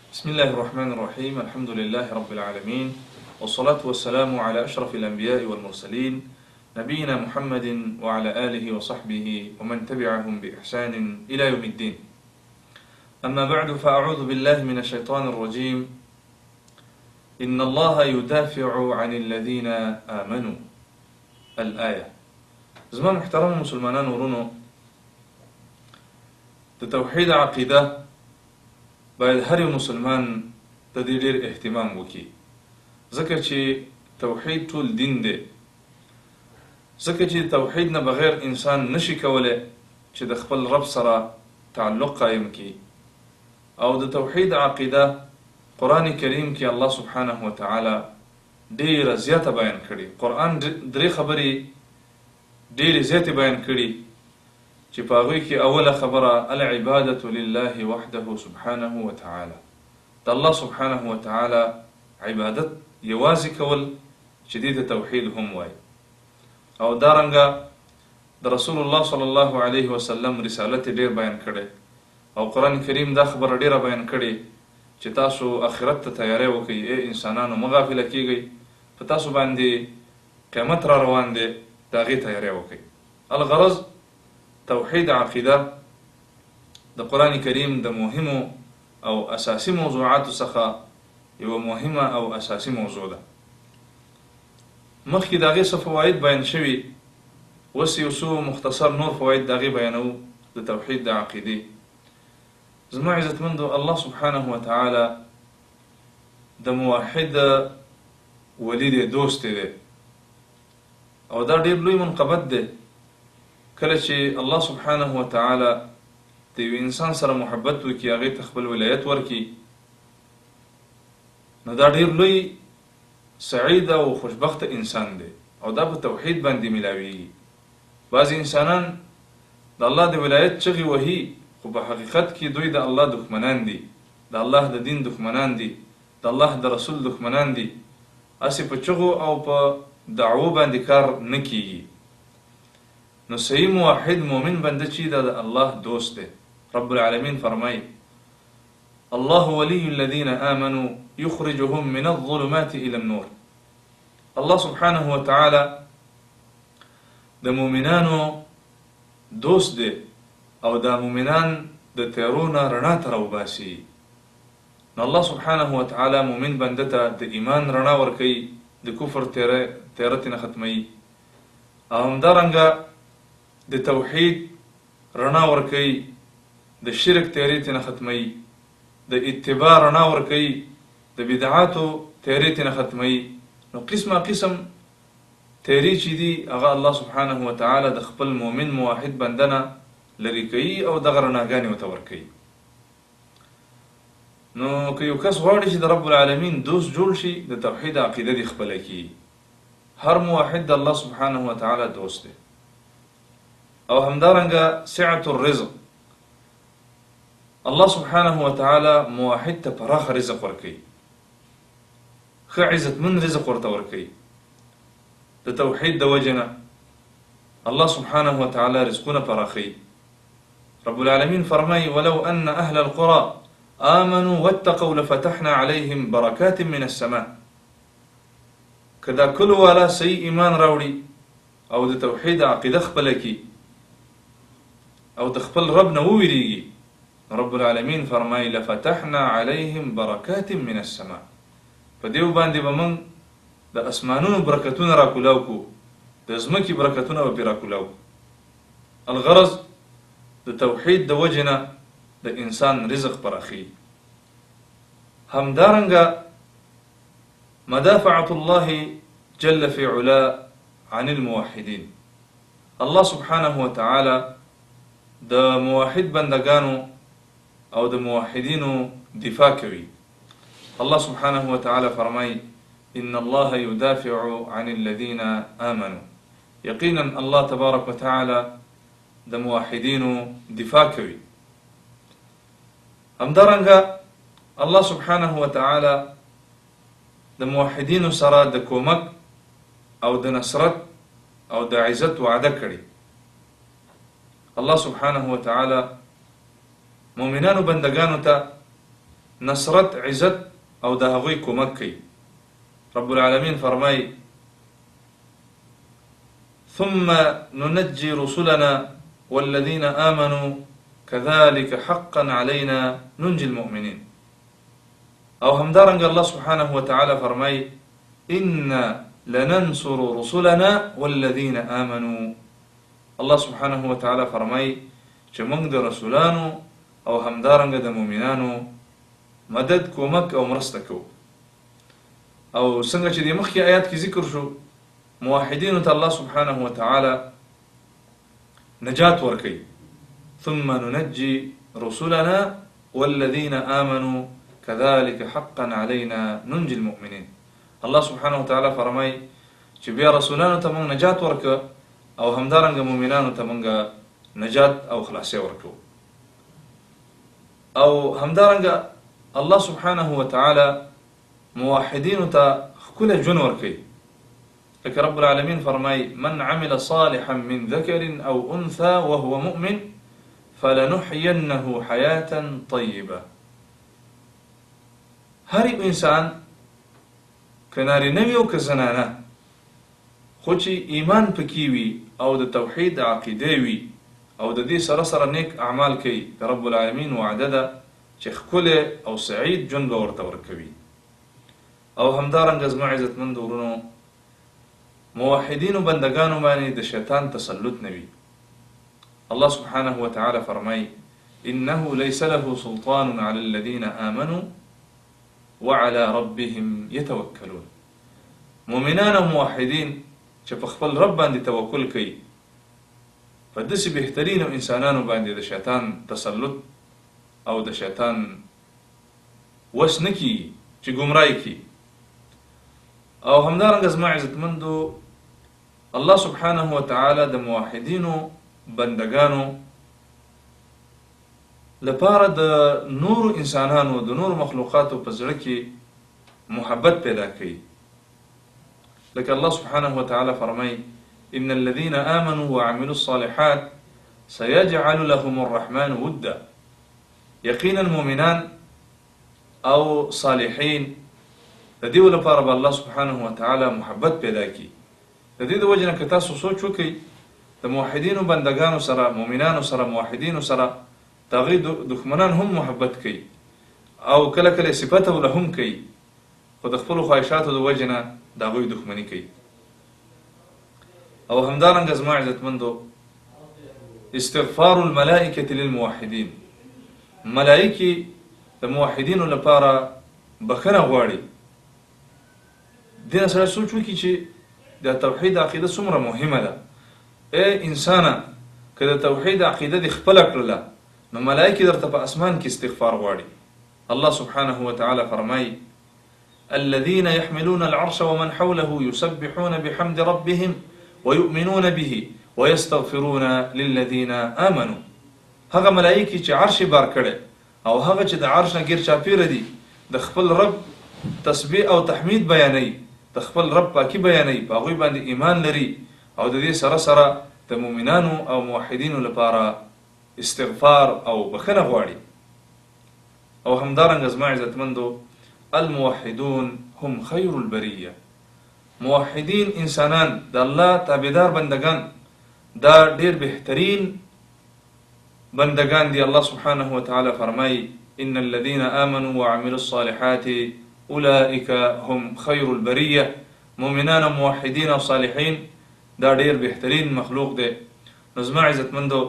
بسم الله الرحمن الرحيم. الحمد لله رب العالمين، والصلاة والسلام على أشرف الأنبياء والمرسلين نبينا محمد وعلى آله وصحبه ومن تبعهم بإحسان إلى يوم الدين. أما بعد، فأعوذ بالله من الشيطان الرجيم. إن الله يدافع عن الذين آمنوا. الآية. زمان محترم مسلمان ورونو، توحید عقیده باید هر مسلمان د دې ډېر اهتمام وکړي، ځکه چې توحید ټول دین دی. ځکه چې توحید نه بغیر انسان نشي کولی چې د خپل رب سره تعلق قایم کړي. او د توحید عقیده قرآن کریم کې الله سبحانه وتعالی ډېره زیاته بیان کړي. قرآن درې خبرې ډېرې زیاتې بیان کړي چې په هغوی کې اوله خبره العبادة لله وحده سبحانه وتعالی، د الله سبحانه وتعالی عبادت یوازې کول چې دې ته توحید هم وایي. او دارنګه د رسول الله صلی الله علیه وسلم رسالت ډېر بیان کړی، او قرآن کریم دا خبره ډېره بیان کړې چې تاسو آخرت ته تیاری وکړئ. ای انسانانو مه غافله کیږئ، په تاسو باندې قیامت را روان دی، د هغې تیاری وکړئ. الغرض توحید عقیده د قرآن کریم د مهمو او اساسی موضوعاتو څخه یوه مهمه او اساسی موضوع ده. مخکې د هغې څه فواید بیان شوي، اوس یو څو مختصر نور فواید د هغې بیانوو د توحید د عقیدې. زما عزتمندو، الله سبحانه وتعالی د موحد ولی دی، دوست دی، او دا ډېر لوی منقبت دی. کله چې الله سبحانه وتعالی د یو انسان سره محبت وکړي، هغې ته خپل ولایت ورکړي، نو دا ډېر لوی سعید او خوشبخته انسان دی، او دا په توحید باندې ملاویږي. بعضې انسانان د الله د ولایت چغې وهي، خو په حقیقت کې دوی د الله دښمنان دي، د الله د دین دښمنان دي، د الله د رسول دښمنان دي. هسې په چغو او په دعوو باندې کار نه کیږي. نو صحیح موحد مومن بنده چې دا د الله دوست دی. رب العالمین فرمای الله ولی الذین آمنوا یخرجهم من الظلمات الى النور. الله سبحانه وتعالی د مؤمنانو دوست دی، او دا مؤمنان د تیارونه رڼا ته راوباسي. نو الله سبحانه وتعالی مؤمن بنده ته د ایمان رڼا ورکوي، د کفر تیاره ترې نه ختموي، او همدارنګه د توحید رڼا ورکوي، د شرک تیارې ترې نه ختموي، د اتباع رڼا ورکوي، د بدعاتو تیارې ترې نه ختموي. نو قسمه قسم تیارې چې دي هغه الله سبحانه وتعالی د خپل مؤمن موحد بنده نه لرې کوي، او دغه رڼاګانې ورته ورکوي. نو که یو کس غواړي چې د رب العالمین دوست جوړ شي، د توحید عقیده دې خپله کړي. هر موحد د الله سبحانه وتعالی دوست دی. او همدارنګه سعة الرزق، الله سبحانه وتعالی موحد ته پراخه رزق ورکوي، ښه عزتمند رزق ورته ورکوي. د توحید د وجې نه الله سبحانه وتعالی رزقونه پراخوي. رب العالمین فرمایي ولو ان اهل القرى آمنوا واتقوا لفتحنا عليهم بركات من السماء. که دا کلو والا صحیح ایمان راوړي او د توحید عقیده خپله کړي او د خپل رب نه وویریږي، رب العالمین فرمایي لفتحنا علیهم برکات من السماء. په دیو باندې به موږ د اسمانونو برکتونه راکولاو کو، د ځمکې برکتونه به پرې راکولاو. الغرض د توحید د وجې نه د انسان رزق پراخي. همدارنګه مدافعة الله جل في علا عن الموحدين. الله سبحانه وتعالی د موحد بندگانو او د موحدینو دفاع کوي. الله سبحانه وتعالی فرمای ان الله يدافع عن الذين آمنوا. یقینا الله تبارک وتعالی د موحدینو دفاع کوي. همدارنګه الله سبحانه وتعالی د موحدینو سره د کومک او د نصرت او د عزت وعده کړي. الله سبحانه وتعالی مؤمنانو بندگانو ته نصرت عزت او د هغوی کومک کوي. رب العالمین فرمای ثم ننجي رسلنا والذين آمنوا كذلك حقا علينا ننجي المؤمنين. او همدارنګ الله سبحانه وتعالى فرمای إنا لننصر رسلنا والذين آمنوا. الله سبحانه وتعالى فرمای چې موږ د رسولانو او همدارنګ د مؤمنانو مدد کومک او مرسته کوو. او څنګه چې د مخکې آیات کې ذکر شو موحدینو ته الله سبحانه وتعالى نجات ورکوي. ثم ننجي رسلنا والذين آمنوا كذلك حقا علينا ننجي المؤمنين. الله سبحانه وتعالى فرمای چې بیا رسولانو ته موږ نجات ورکو او همدارنګ مؤمنانو ته موږ نجات او خلاصي ورکو. او همدارنګ الله سبحانه وتعالى موحدين ته خپل ژوند ورکوي. لکه رب العالمین فرمای من عمل صالحا من ذكر او انثى وهو مؤمن فلنحيينه حياة طيبة. هر انسان که نارینه وي او که زنانه خو چې ایمان پکې وي او د توحید عقیده وي او د دې سره سره نیک اعمال کوي د رب العالمین وعده ده چې ښکلی او سعید ژوند به ورته ورکوي. او همدارنګه زما عزتمند ورونو موحدینو بندگانو باندې د شیطان تسلط نه وي. الله سبحانه وتعالى فرمای إنه ليس له سلطان على الذين آمنوا وعلى ربهم يتوكلون. مؤمنان او موحدین چې په خپل رب باندې توکل کوي په داسې بهترینو انسانانو باندې د شیطان تسلط او د شیطان وس نه کیږي چې ګمراه کړي. او همدارنګه زما عزتمندو الله سبحانه وتعالى د موحدینو بندگانو لپاره د نور انسانانو د نور مخلوقاتو په زړه کې محبت پیدا کوي. لکه الله سبحانه وتعالى فرمای إن الذين آمنوا وعملوا الصالحات سيجعل لهم الرحمن ودا. یقینا مؤمنان او صالحین د دې لپاره به الله سبحانه وتعالى محبت پیدا کوي. د دې د وجه نه که تاسو سوچ وکئ د موحدینو بندگانو سره مؤمنانو سره موحدینو سره د هغوی دښمنان هم محبت کوي او کله کله صفته له هم کوي خو د خپلو خواهشاتو د وجې نه د هغوی دښمني کوي. او همدارنګه زما عزتمندو استغفار الملائکة للموحدین. ملائکې د موحدینو لپاره بخښنه غواړي. دې نه سره سوچ وکړي چې د توحید عقیده څومره مهمه ده. ای انسانه که د توحید عقیده دې خپله کړله نو ملائکې درته په اسمان کې استغفار غواړي. الله سبحانه وتعالى فرمای الذين يحملون العرش ومن حوله يسبحون بحمد ربهم ويؤمنون به ويستغفرون للذين آمنوا. هغه ملائکې چې عرش بار کړي او هغه چې د عرش نه ګیر چاپیره دي د خپل رب تسبیح او تحمید بیانوي د خپل رب پاکي بیانوي په هغوی باندې ایمان لري او د دې سره سره د مؤمنانو او موحدینو لپاره استغفار او بخښنه غواړي. او همدارنګه زما عزتمندو الموحدون هم خیر البریه. موحدین انسانان د الله تابعدار بندگان دا ډیر بهترین بندگان دي. الله سبحانه وتعالى فرمای إن الذين آمنوا وعملوا الصالحات أولئك هم خير البرية. مؤمنان موحدين وصالحين دا ډیر بهترین مخلوق دی. نو زما عزتمندو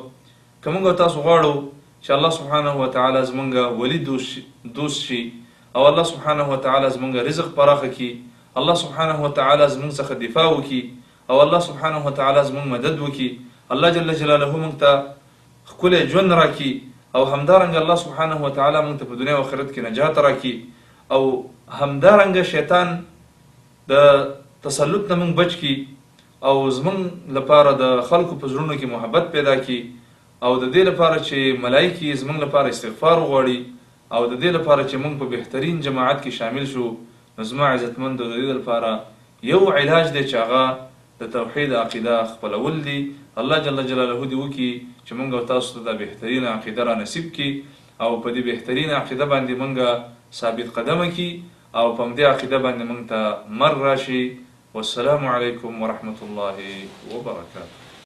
که موږ تاسو غواړو چې الله سبحانه وتعالى زمونږ ولی دوست شي او الله سبحانه وتعالى زمونږ رزق پراخه کړي، الله سبحانه وتعالى زمونږ څخه دفاع وکړي او الله سبحانه وتعالى زمونږ مدد وکړي، الله جل جلاله موږ ته ښکلی ژوند راکړي او همدارنګه الله سبحانه وتعالى موږ ته په دنیا او آخرت کې نجات راکړي او همدارنګه شیطان د تسلط نه موږ بچ کړي او زمونږ لپاره د خلکو په زړونو کې محبت پیدا کړي او د دې لپاره چې ملایکې زمونږ لپاره استغفار وغواړي او د دې لپاره چې موږ په بهترین جماعت کې شامل شو. نو زما عزتمندو د دې لپاره یو علاج دی چې هغه د توحید عقیده خپلول دي. الله جل جلاله دې وکړي چې موږ او تاسو ته د بهترین عقیده را نصیب کړي او په دې بهترین عقیده باندې موږ ثابت قدمه کی او په همدې عقیده باندې موږ ته مر راشي. والسلام علیکم ورحمة الله وبرکاته.